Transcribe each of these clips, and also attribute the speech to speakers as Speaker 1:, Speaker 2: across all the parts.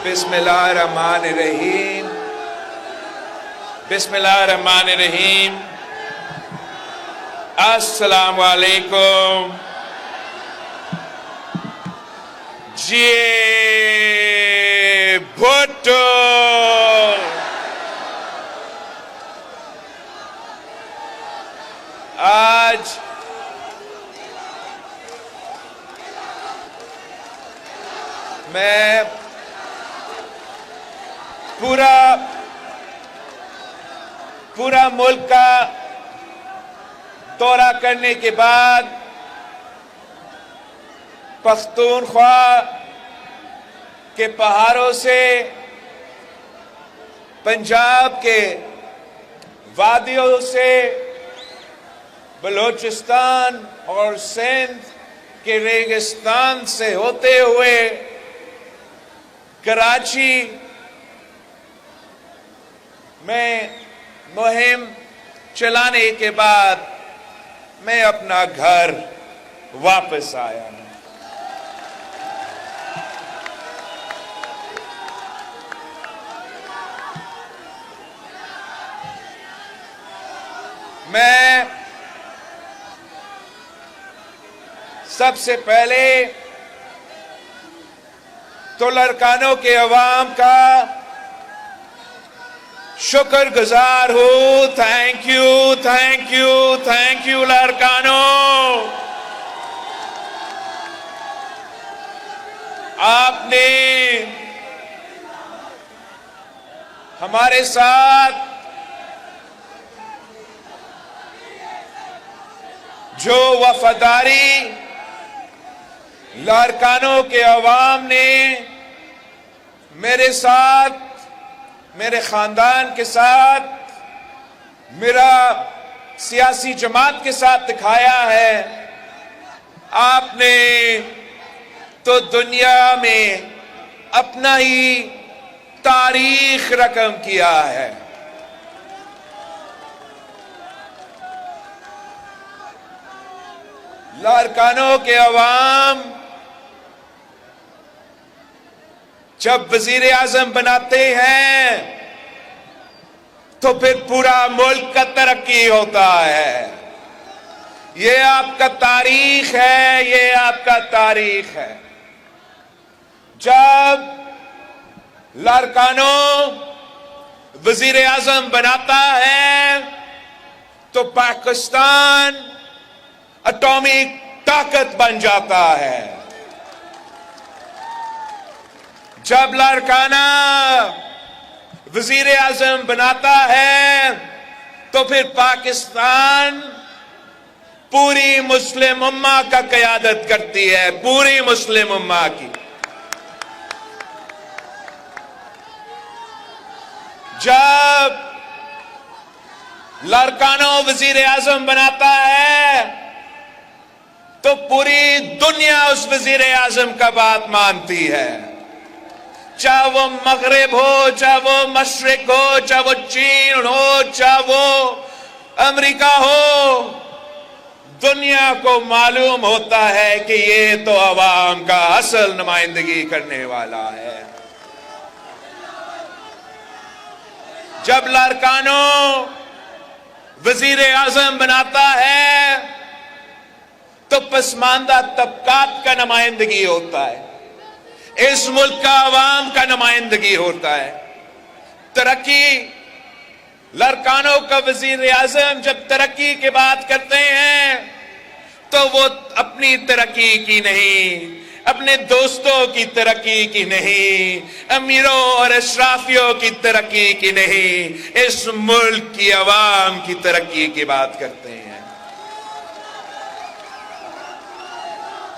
Speaker 1: بسم اللہ الرحمن الرحیم بسم اللہ الرحمن الرحیم السلام علیکم جی بھٹو آج میں پورا ملک کا دورہ کرنے کے بعد پختونخوا کے پہاڑوں سے پنجاب کے وادیوں سے بلوچستان اور سندھ کے ریگستان سے ہوتے ہوئے کراچی میں مہم چلانے کے بعد میں اپنا گھر واپس آیا ہوں۔ میں سب سے پہلے تو لڑکانوں کے عوام کا شکر گزار ہوں۔ Thank you thank you thank you لڑکانوں، آپ نے ہمارے ساتھ جو وفاداری لڑکانوں کے عوام نے میرے ساتھ، میرے خاندان کے ساتھ، میرا سیاسی جماعت کے ساتھ دکھایا ہے، آپ نے تو دنیا میں اپنا ہی تاریخ رقم کیا ہے۔ لڑکانوں کے عوام جب وزیر اعظم بناتے ہیں تو پھر پورا ملک کا ترقی ہوتا ہے۔ یہ آپ کا تاریخ ہے، یہ آپ کا تاریخ ہے۔ جب لڑکانوں وزیر اعظم بناتا ہے تو پاکستان اٹامک طاقت بن جاتا ہے۔ جب لڑکانہ وزیر اعظم بناتا ہے تو پھر پاکستان پوری مسلم امہ کا قیادت کرتی ہے، پوری مسلم امہ کی۔ جب لڑکانہ وزیر اعظم بناتا ہے تو پوری دنیا اس وزیر اعظم کا بات مانتی ہے، چاہے وہ مغرب ہو، چاہے وہ مشرق ہو، چاہے وہ چین ہو، چاہے وہ امریکہ ہو۔ دنیا کو معلوم ہوتا ہے کہ یہ تو عوام کا اصل نمائندگی کرنے والا ہے۔ جب لڑکانوں وزیر اعظم بناتا ہے تو پسماندہ طبقات کا نمائندگی ہوتا ہے، اس ملک کا عوام کا نمائندگی ہوتا ہے۔ ترقی، لڑکانوں کا وزیر اعظم جب ترقی کی بات کرتے ہیں تو وہ اپنی ترقی کی نہیں، اپنے دوستوں کی ترقی کی نہیں، امیروں اور اشرافیوں کی ترقی کی نہیں، اس ملک کی عوام کی ترقی کی بات کرتے ہیں۔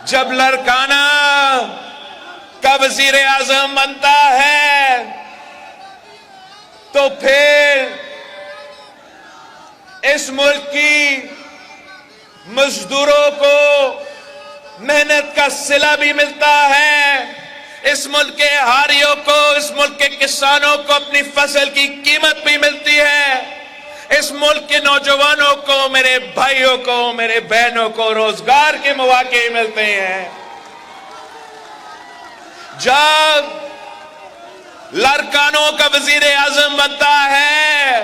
Speaker 1: جب لڑکانہ کا وزیر اعظم بنتا ہے تو پھر اس ملک کی مزدوروں کو محنت کا صلہ بھی ملتا ہے، اس ملک کے ہاریوں کو، اس ملک کے کسانوں کو اپنی فصل کی قیمت بھی ملتی ہے، اس ملک کے نوجوانوں کو، میرے بھائیوں کو، میرے بہنوں کو روزگار کے مواقع ملتے ہیں۔ جب لارکانوں کا وزیر اعظم بنتا ہے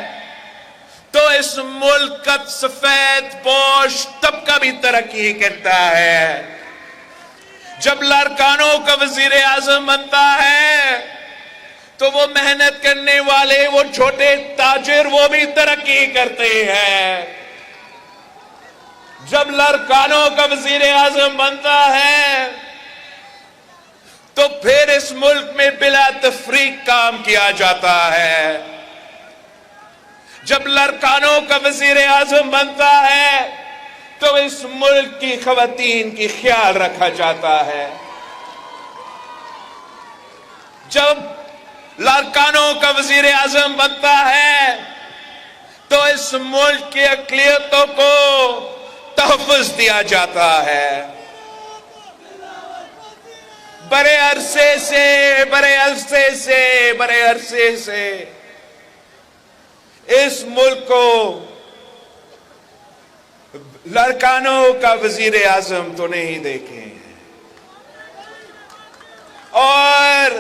Speaker 1: تو اس ملک کا سفید پوش طبقہ بھی ترقی کرتا ہے. جب لارکانوں کا وزیر اعظم بنتا ہے تو وہ محنت کرنے والے، وہ چھوٹے تاجر، وہ بھی ترقی کرتے ہیں. جب لارکانوں کا وزیر اعظم بنتا ہے تو پھر اس ملک میں بلا تفریق کام کیا جاتا ہے. جب لارکانوں کا وزیر اعظم بنتا ہے تو اس ملک کی خواتین کی خیال رکھا جاتا ہے. جب لارکانوں کا وزیر اعظم بنتا ہے تو اس ملک کی اقلیتوں کو تحفظ دیا جاتا ہے. بڑے عرصے سے اس ملک کو لارکانوں کا وزیر اعظم تو نہیں دیکھے ہیں، اور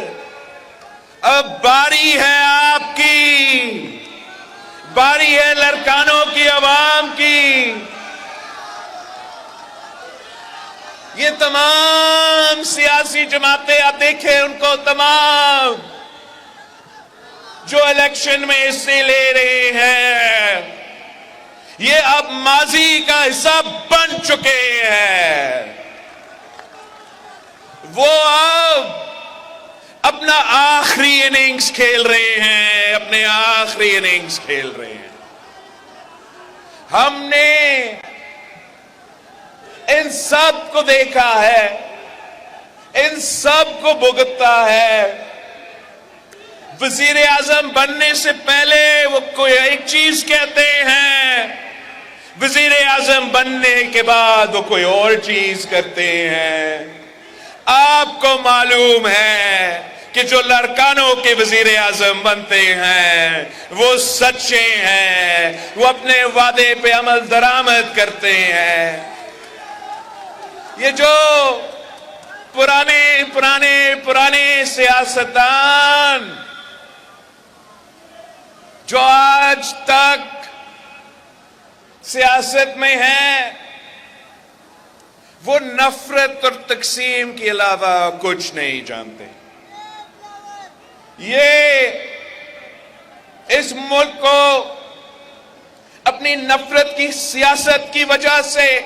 Speaker 1: اب باری ہے آپ کی، باری ہے لارکانوں کی، عوام کی. یہ تمام سیاسی جماعتیں آپ دیکھیں ان کو، تمام جو الیکشن میں حصے لے رہے ہیں، یہ اب ماضی کا حصہ بن چکے ہیں. وہ اب اپنا آخری اننگز کھیل رہے ہیں، اپنے آخری اننگز کھیل رہے ہیں. ہم نے ان سب کو دیکھا ہے، ان سب کو بھگتتا ہے. وزیر اعظم بننے سے پہلے وہ کوئی ایک چیز کہتے ہیں، وزیر اعظم بننے کے بعد وہ کوئی اور چیز کرتے ہیں. آپ کو معلوم ہے کہ جو لارکانوں کے وزیر اعظم بنتے ہیں وہ سچے ہیں، وہ اپنے وعدے پہ عمل درآمد کرتے ہیں. یہ جو پرانے سیاستدان جو آج تک سیاست میں ہیں، وہ نفرت اور تقسیم کے علاوہ کچھ نہیں جانتے. یہ اس ملک کو اپنی نفرت کی سیاست کی وجہ سے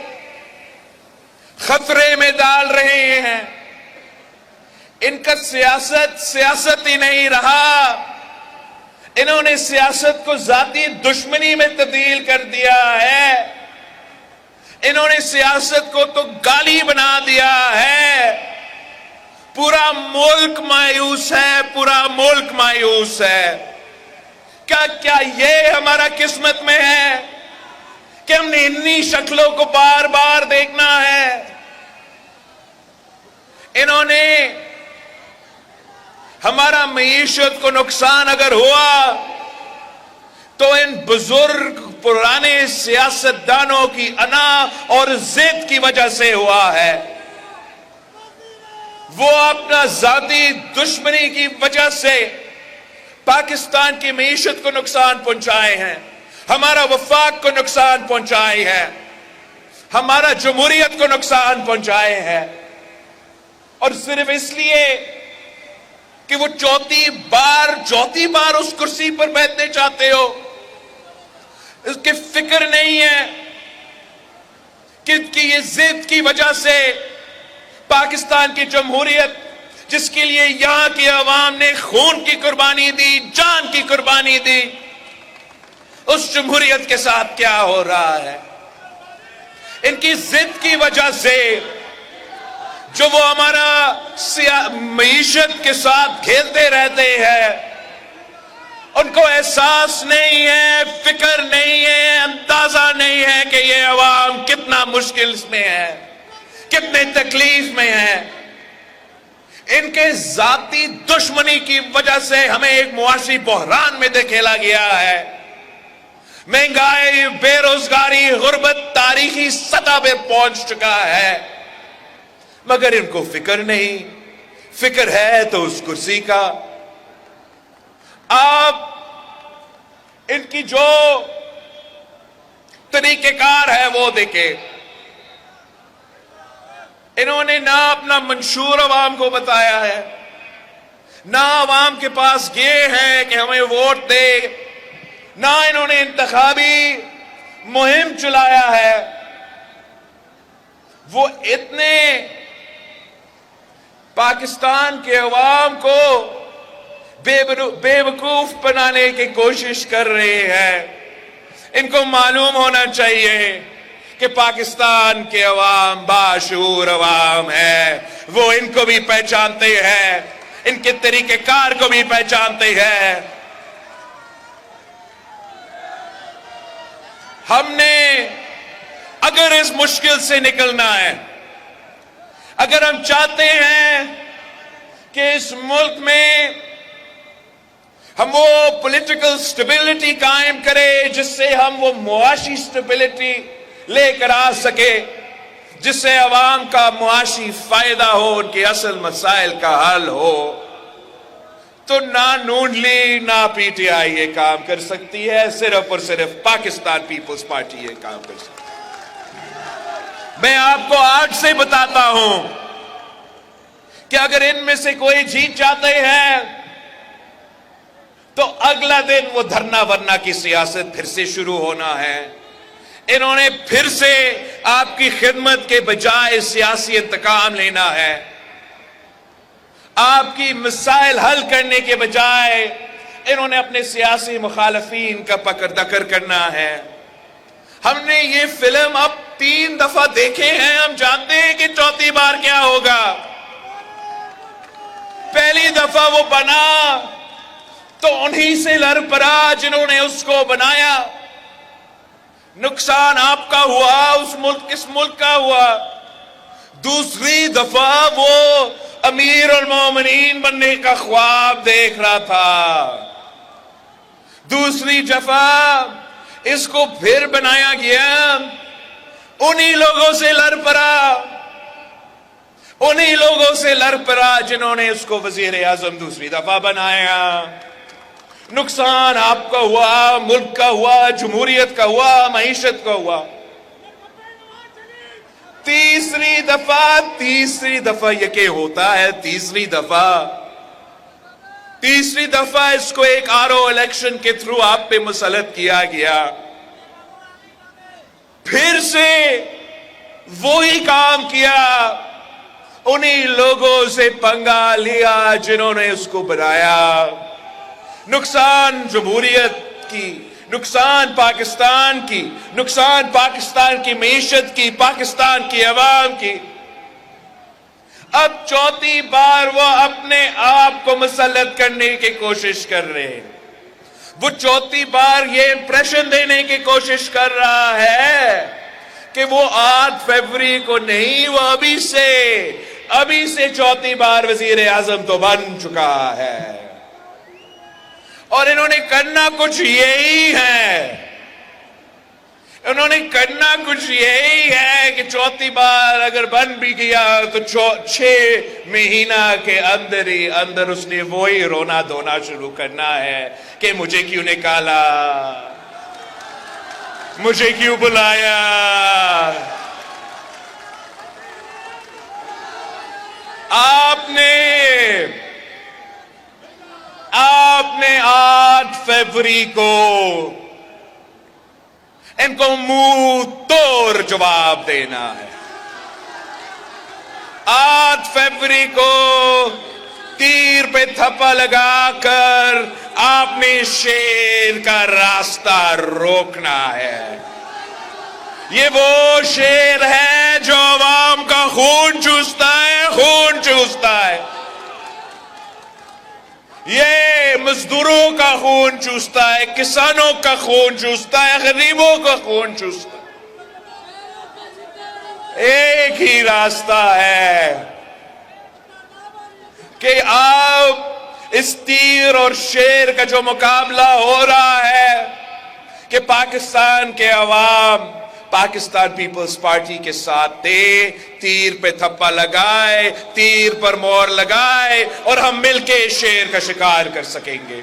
Speaker 1: خطرے میں ڈال رہے ہیں. ان کا سیاست ہی نہیں رہا، انہوں نے سیاست کو ذاتی دشمنی میں تبدیل کر دیا ہے. انہوں نے سیاست کو تو گالی بنا دیا ہے. پورا ملک مایوس ہے، پورا ملک مایوس ہے. کیا یہ ہمارا قسمت میں ہے کہ ہم نے انہی شکلوں کو بار بار دیکھنا ہے؟ انہوں نے ہمارا معیشت کو نقصان اگر ہوا تو ان بزرگ پرانے سیاستدانوں کی انا اور ضد کی وجہ سے ہوا ہے. وہ اپنا ذاتی دشمنی کی وجہ سے پاکستان کی معیشت کو نقصان پہنچائے ہیں، ہمارا وفاق کو نقصان پہنچائے ہیں، ہمارا جمہوریت کو نقصان پہنچائے ہیں. اور صرف اس لیے کہ وہ چوتھی بار اس کرسی پر بیٹھنے چاہتے ہو، اس کی فکر نہیں ہے کہ یہ ضد کی وجہ سے پاکستان کی جمہوریت، جس کے لیے یہاں کی عوام نے خون کی قربانی دی، جان کی قربانی دی، اس جمہوریت کے ساتھ کیا ہو رہا ہے. ان کی ضد کی وجہ سے جو وہ ہمارا معیشت کے ساتھ کھیلتے رہتے ہیں، ان کو احساس نہیں ہے، فکر نہیں ہے، اندازہ نہیں ہے کہ یہ عوام کتنا مشکل میں ہے، کتنے تکلیف میں ہے. ان کے ذاتی دشمنی کی وجہ سے ہمیں ایک معاشی بحران میں دھکیلا گیا ہے. مہنگائی، بے روزگاری، غربت تاریخی سطح پہ پہنچ چکا ہے، مگر ان کو فکر نہیں. فکر ہے تو اس کرسی کا، آپ ان کی جو طریقہ کار ہے وہ دیکھیں. انہوں نے نہ اپنا منشور عوام کو بتایا ہے، نہ عوام کے پاس یہ ہے کہ ہمیں ووٹ دے، نہ انہوں نے انتخابی مہم چلایا ہے. وہ اتنے پاکستان کے عوام کو بے وقوف بنانے کی کوشش کر رہے ہیں. ان کو معلوم ہونا چاہیے کہ پاکستان کے عوام باشعور عوام ہے. وہ ان کو بھی پہچانتے ہیں، ان کے طریقہ کار کو بھی پہچانتے ہیں. ہم نے اگر اس مشکل سے نکلنا ہے، اگر ہم چاہتے ہیں کہ اس ملک میں ہم وہ پولیٹیکل سٹیبلٹی قائم کرے جس سے ہم وہ معاشی سٹیبلٹی لے کر آ سکے، جس سے عوام کا معاشی فائدہ ہو، ان کے اصل مسائل کا حل ہو، تو نہ نون لیگ نہ پی ٹی آئی یہ کام کر سکتی ہے. صرف اور صرف پاکستان پیپلز پارٹی یہ کام کر سکتی ہے. میں آپ کو آج سے بتاتا ہوں کہ اگر ان میں سے کوئی جیت جاتے ہیں تو اگلا دن وہ دھرنا ورنا کی سیاست پھر سے شروع ہونا ہے. انہوں نے پھر سے آپ کی خدمت کے بجائے سیاسی انتقام لینا ہے. آپ کی مسائل حل کرنے کے بجائے انہوں نے اپنے سیاسی مخالفین کا پکڑ دکڑ کرنا ہے. ہم نے یہ فلم اب 3 دفعہ دیکھے ہیں، ہم جانتے ہیں کہ چوتھی بار کیا ہوگا. پہلی دفعہ وہ بنا تو انہی سے لڑ پڑا جنہوں نے اس کو بنایا. نقصان آپ کا ہوا، اس ملک کا ہوا. دوسری دفعہ وہ امیر المومنین بننے کا خواب دیکھ رہا تھا. دوسری دفعہ اس کو پھر بنایا گیا، انہی لوگوں سے لڑ پڑا، انہی لوگوں سے لڑ پڑا جنہوں نے اس کو وزیر اعظم دوسری دفعہ بنایا. نقصان آپ کا ہوا، ملک کا ہوا، جمہوریت کا ہوا، معیشت کا ہوا. تیسری دفعہ یہ کہ ہوتا ہے، تیسری دفعہ اس کو ایک آرو الیکشن کے تھرو آپ پہ مسلط کیا گیا. پھر سے وہی کام کیا، انہی لوگوں سے پنگا لیا جنہوں نے اس کو بنایا. نقصان جمہوریت کی، نقصان پاکستان کی، نقصان پاکستان کی معیشت کی، پاکستان کی عوام کی. اب چوتھی بار وہ اپنے آپ کو مسلط کرنے کی کوشش کر رہے ہیں. وہ چوتھی بار یہ امپریشن دینے کی کوشش کر رہا ہے کہ وہ 8 فروری کو نہیں، وہ ابھی سے چوتھی بار وزیر اعظم تو بن چکا ہے. اور انہوں نے کرنا کچھ یہی ہے، انہوں نے کرنا کچھ یہی ہے کہ چوتھی بار اگر بن بھی گیا تو 6 مہینہ کے اندر ہی اندر اس نے وہی رونا دھونا شروع کرنا ہے کہ مجھے کیوں نکالا، مجھے کیوں بلایا. آپ نے 8 فروری کو ان کو منہ توڑ جواب دینا ہے. 8 فروری کو تیر پہ تھپا لگا کر آپ نے شیر کا راستہ روکنا ہے. یہ وہ شیر ہے جو عوام کا خون چوستا ہے. یہ مزدوروں کا خون چوستا ہے، کسانوں کا خون چوستا ہے، غریبوں کا خون چوستا ہے. ایک ہی راستہ ہے کہ آپ اس تیر اور شیر کا جو مقابلہ ہو رہا ہے کہ پاکستان کے عوام پاکستان پیپلز پارٹی کے ساتھ دے، تیر پہ تھپا لگائے، تیر پر مور لگائے اور ہم مل کے شیر کا شکار کر سکیں گے.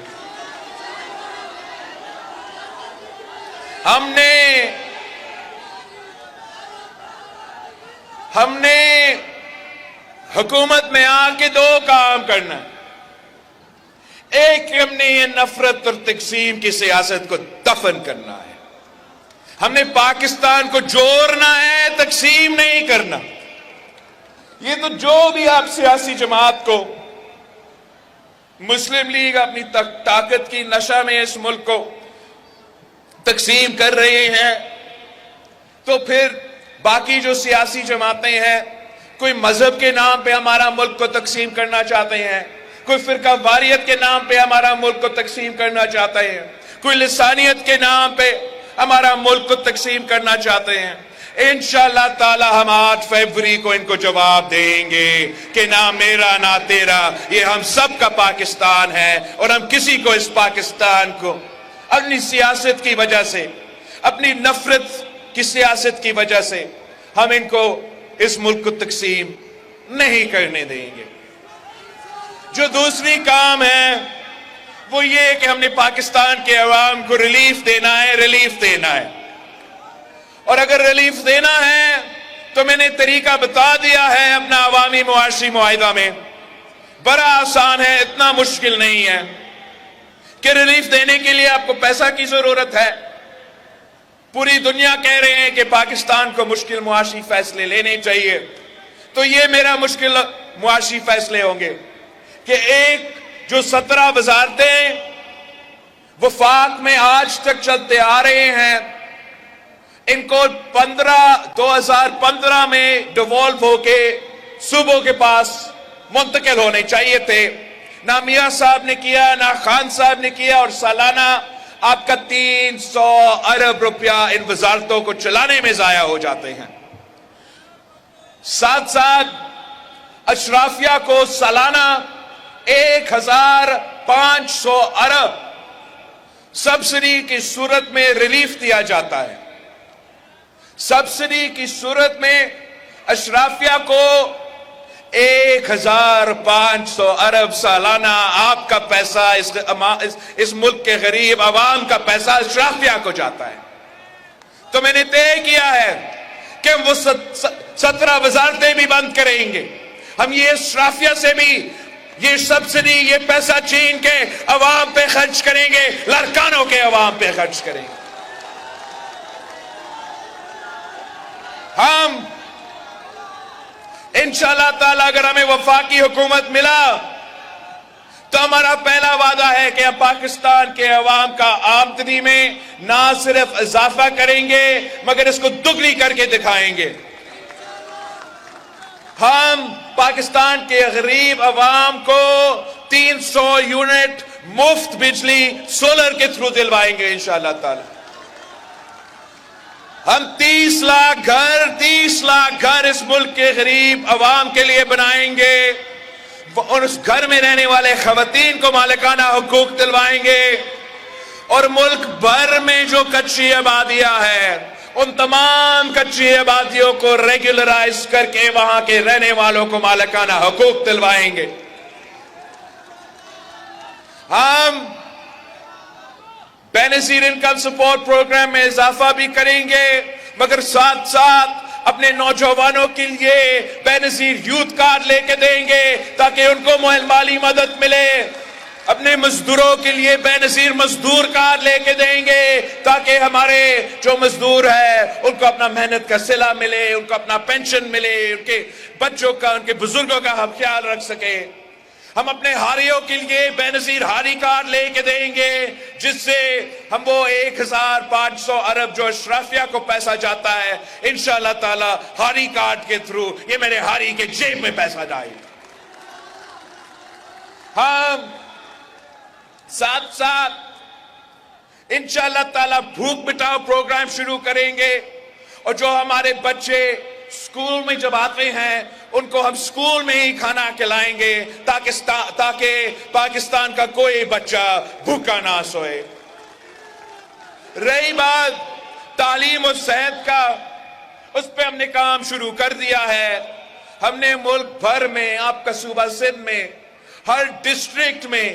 Speaker 1: ہم نے حکومت میں آ کے دو کام کرنا ہے. ایک، ہم نے یہ نفرت اور تقسیم کی سیاست کو دفن کرنا ہے. ہم نے پاکستان کو جوڑنا ہے، تقسیم نہیں کرنا. یہ تو جو بھی آپ سیاسی جماعت کو، مسلم لیگ اپنی طاقت کی نشہ میں اس ملک کو تقسیم کر رہے ہیں، تو پھر باقی جو سیاسی جماعتیں ہیں، کوئی مذہب کے نام پہ ہمارا ملک کو تقسیم کرنا چاہتے ہیں، کوئی فرقہ واریت کے نام پہ ہمارا ملک کو تقسیم کرنا چاہتے ہیں، کوئی لسانیت کے نام پہ ہمارا ملک کو تقسیم کرنا چاہتے ہیں. انشاءاللہ تعالی ہم 8 فروری کو ان کو جواب دیں گے کہ نہ میرا نہ تیرا، یہ ہم سب کا پاکستان ہے، اور ہم کسی کو اس پاکستان کو اپنی سیاست کی وجہ سے، اپنی نفرت کی سیاست کی وجہ سے ہم ان کو اس ملک کو تقسیم نہیں کرنے دیں گے. جو دوسری کام ہے وہ یہ کہ ہم نے پاکستان کے عوام کو ریلیف دینا ہے. اور اگر ریلیف دینا ہے تو میں نے طریقہ بتا دیا ہے اپنا عوامی معاشی معاہدہ میں. بڑا آسان ہے، اتنا مشکل نہیں ہے کہ ریلیف دینے کے لیے آپ کو پیسہ کی ضرورت ہے. پوری دنیا کہہ رہے ہیں کہ پاکستان کو مشکل معاشی فیصلے لینے چاہیے، تو یہ میرا مشکل معاشی فیصلے ہوں گے کہ ایک جو 17 وزارتیں وفاق میں آج تک چلتے آ رہے ہیں، ان کو 2015 میں ڈیوالو ہو کے صوبوں کے پاس منتقل ہونے چاہیے تھے. نہ میاں صاحب نے کیا، نہ خان صاحب نے کیا، اور سالانہ آپ کا 300 ارب روپیہ ان وزارتوں کو چلانے میں ضائع ہو جاتے ہیں. ساتھ ساتھ اشرافیہ کو سالانہ 1500 ارب سبسڈی کی صورت میں ریلیف دیا جاتا ہے. سبسڈی کی صورت میں اشرافیہ کو 1500 ارب سالانہ آپ کا پیسہ، اس ملک کے غریب عوام کا پیسہ اشرافیہ کو جاتا ہے. تو میں نے طے کیا ہے کہ ہم وہ 17 وزارتیں بھی بند کریں گے. ہم یہ اشرافیہ سے بھی یہ سبسڈی، یہ پیسہ چھین کے عوام پہ خرچ کریں گے، لڑکانوں کے عوام پہ خرچ کریں گے. ہم انشاءاللہ تعالی اگر ہمیں وفاقی حکومت ملا تو ہمارا پہلا وعدہ ہے کہ ہم پاکستان کے عوام کا آمدنی میں نہ صرف اضافہ کریں گے مگر اس کو دگنی کر کے دکھائیں گے. ہم پاکستان کے غریب عوام کو 300 یونٹ مفت بجلی سولر کے تھرو دلوائیں گے انشاءاللہ تعالی. ہم 30 لاکھ گھر اس ملک کے غریب عوام کے لیے بنائیں گے، اور اس گھر میں رہنے والے خواتین کو مالکانہ حقوق دلوائیں گے. اور ملک بھر میں جو کچی آبادیاں ہیں ان تمام کچی آبادیوں کو ریگولرائز کر کے وہاں کے رہنے والوں کو مالکانہ حقوق دلوائیں گے. ہم بے نظیر انکم سپورٹ پروگرام میں اضافہ بھی کریں گے، مگر ساتھ ساتھ اپنے نوجوانوں کے لیے بے نظیر یوتھ کارڈ لے کے دیں گے تاکہ ان کو مالی مدد ملے. اپنے مزدوروں کے لیے بے نظیر مزدور کارڈ لے کے دیں گے تاکہ ہمارے جو مزدور ہیں ان کو اپنا محنت کا صلہ ملے، ان کو اپنا پینشن ملے، ان کے بچوں کا، ان کے بزرگوں کا ہم خیال رکھ سکیں. ہم اپنے ہاریوں کے لیے بے نظیر ہاری کارڈ لے کے دیں گے جس سے ہم وہ 1500 ارب جو اشرافیہ کو پیسہ جاتا ہے انشاءاللہ تعالی ہاری کارڈ کے تھرو یہ میرے ہاری کے جیب میں پیسہ جائے. ہم ساتھ ساتھ انشاءاللہ تعالی بھوک مٹاؤ پروگرام شروع کریں گے، اور جو ہمارے بچے اسکول میں جب آتے ہیں ان کو ہم اسکول میں ہی کھانا کھلائیں گے تاکہ پاکستان کا کوئی بچہ بھوکا نہ سوئے. رہی بات تعلیم و صحت کا، اس پہ ہم نے کام شروع کر دیا ہے. ہم نے ملک بھر میں، آپ کا صوبہ سندھ میں ہر ڈسٹرکٹ میں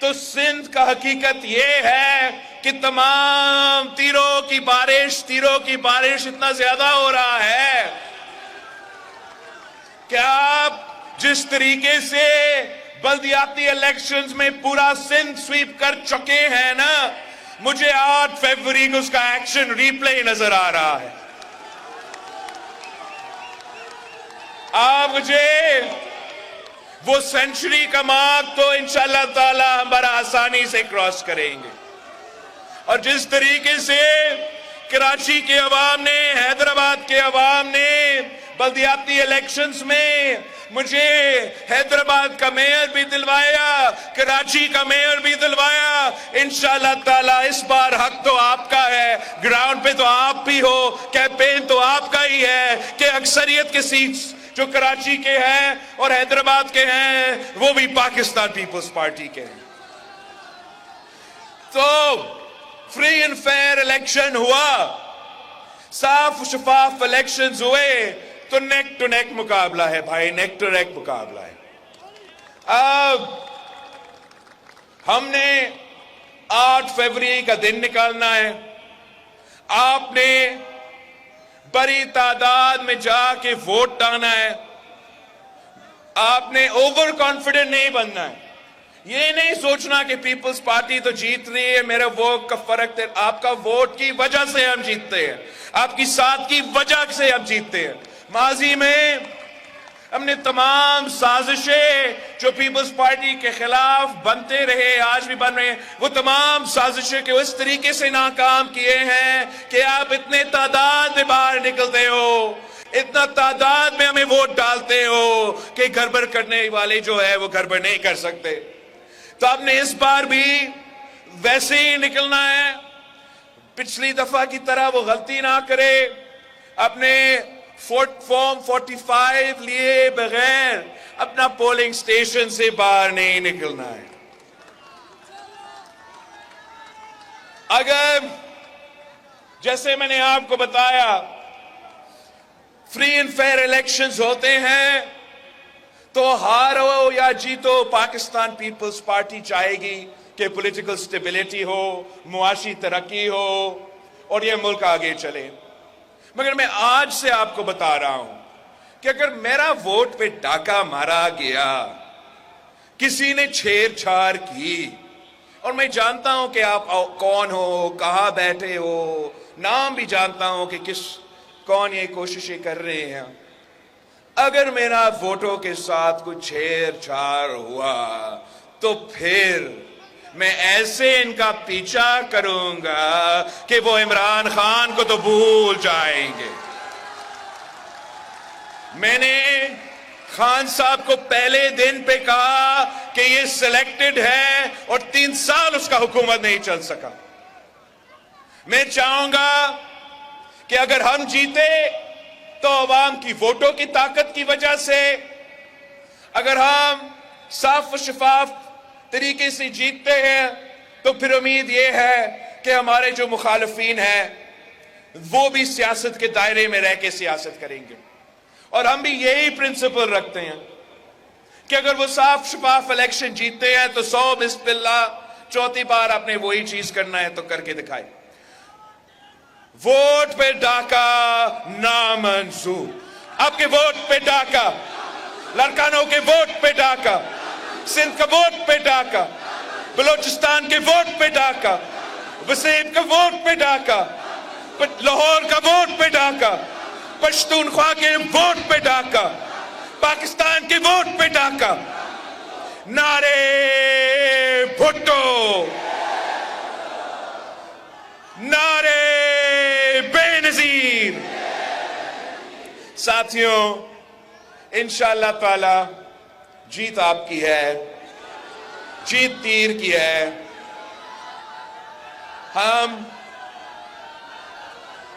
Speaker 1: تو سندھ کا حقیقت یہ ہے کہ تمام تیروں کی بارش اتنا زیادہ ہو رہا ہے کہ آپ جس طریقے سے بلدیاتی الیکشنز میں پورا سندھ سویپ کر چکے ہیں نا، مجھے 8 فروری کو اس کا ایکشن ریپلے نظر آ رہا ہے. آپ مجھے وہ سینچری کا مارک تو انشاءاللہ تعالی ہم بڑا آسانی سے کراس کریں گے. اور جس طریقے سے کراچی کے عوام نے، حیدرآباد کے عوام نے بلدیاتی الیکشنز میں مجھے حیدرآباد کا میئر بھی دلوایا، کراچی کا میئر بھی دلوایا، انشاءاللہ تعالی اس بار حق تو آپ کا ہے، گراؤنڈ پہ تو آپ بھی ہو، کیمپین تو آپ کا ہی ہے کہ اکثریت کے سیٹس جو کراچی کے ہیں اور حیدرآباد کے ہیں وہ بھی پاکستان پیپلز پارٹی کے ہیں. تو فری اینڈ فیئر الیکشن ہوا، صاف و شفاف الیکشنز ہوئے تو نیک ٹو نیک مقابلہ ہے بھائی، نیک ٹو نیک مقابلہ ہے. اب ہم نے 8 فروری کا دن نکالنا ہے. آپ نے بڑی تعداد میں جا کے ووٹ ڈالنا ہے. آپ نے اوور کانفیڈنٹ نہیں بننا ہے. یہ نہیں سوچنا کہ پیپلز پارٹی تو جیت رہی ہے، میرا ووٹ کا فرق ہے. آپ کا ووٹ کی وجہ سے ہم جیتتے ہیں، آپ کی ساتھ کی وجہ سے ہم جیتتے ہیں. ماضی میں ہم نے تمام سازشیں جو پیپلز پارٹی کے خلاف بنتے رہے، آج بھی بن رہے ہیں، وہ تمام سازشیں کے اس طریقے سے ناکام کیے ہیں کہ آپ اتنے تعداد میں باہر نکلتے ہو، اتنا تعداد میں ہمیں ووٹ ڈالتے ہو کہ گڑبڑ کرنے والے جو ہے وہ گڑبڑ نہیں کر سکتے. تو آپ نے اس بار بھی ویسے ہی نکلنا ہے، پچھلی دفعہ کی طرح وہ غلطی نہ کرے. اپنے فارم 45 لیے بغیر اپنا پولنگ سٹیشن سے باہر نہیں نکلنا ہے. اگر جیسے میں نے آپ کو بتایا فری اینڈ فیئر الیکشنز ہوتے ہیں تو ہارو یا جیتو پاکستان پیپلز پارٹی چاہے گی کہ پولیٹیکل سٹیبلٹی ہو، معاشی ترقی ہو اور یہ ملک آگے چلے. مگر میں آج سے آپ کو بتا رہا ہوں کہ اگر میرا ووٹ پہ ڈاکہ مارا گیا، کسی نے چھیڑ چھاڑ کی، اور میں جانتا ہوں کہ آپ کون ہو، کہاں بیٹھے ہو، نام بھی جانتا ہوں کہ کون یہ کوششیں کر رہے ہیں، اگر میرا ووٹوں کے ساتھ کچھ چھیڑ چھاڑ ہوا تو پھر میں ایسے ان کا پیچھا کروں گا کہ وہ عمران خان کو تو بھول جائیں گے. میں نے خان صاحب کو پہلے دن پہ کہا کہ یہ سلیکٹڈ ہے اور 3 سال اس کا حکومت نہیں چل سکا. میں چاہوں گا کہ اگر ہم جیتے تو عوام کی ووٹوں کی طاقت کی وجہ سے، اگر ہم صاف و شفاف طریقے سے جیتتے ہیں تو پھر امید یہ ہے کہ ہمارے جو مخالفین ہیں وہ بھی سیاست کے دائرے میں رہ کے سیاست کریں گے. اور ہم بھی یہی پرنسپل رکھتے ہیں کہ اگر وہ صاف شفاف الیکشن جیتتے ہیں تو 100 بسم اللہ 4تھی بار آپ نے وہی چیز کرنا ہے تو کر کے دکھائے. ووٹ پہ ڈاکہ نامنظور. آپ کے ووٹ پہ ڈاکہ، لڑکانوں کے ووٹ پہ ڈاکہ، سندھ کا ووٹ پہ ڈاکہ، بلوچستان کے ووٹ پہ ڈاکہ، وسیم کا ووٹ پہ ڈاکہ، لاہور کا ووٹ پہ ڈاکہ، پشتونخوا کے ووٹ پہ ڈاکہ، پاکستان کے ووٹ پہ ڈاکہ. نعرے بھٹو، نعرے بے نظیر. ساتھیوں، انشاءاللہ تعالی جیت آپ کی ہے، جیت تیر کی ہے.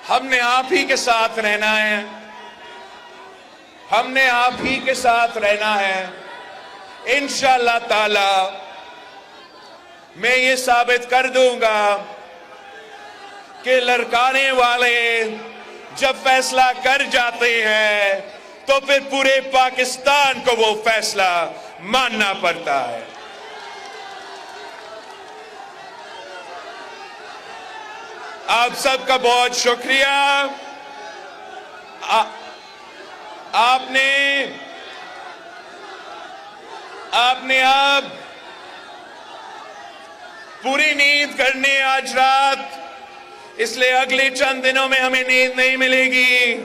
Speaker 1: ہم نے آپ ہی کے ساتھ رہنا ہے، ہم نے آپ ہی کے ساتھ رہنا ہے. انشاءاللہ تعالی میں یہ ثابت کر دوں گا کہ لڑکانے والے جب فیصلہ کر جاتے ہیں تو پھر پورے پاکستان کو وہ فیصلہ ماننا پڑتا ہے. آپ سب کا بہت شکریہ. آپ نے اب پوری نیند کرنی آج رات، اس لیے اگلے چند دنوں میں ہمیں نیند نہیں ملے گی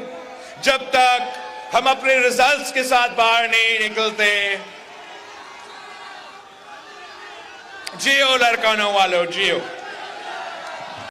Speaker 1: جب تک ہم اپنے ریزلٹس کے ساتھ باہر نہیں نکلتے. جیو لڑکانوں والو، جیو.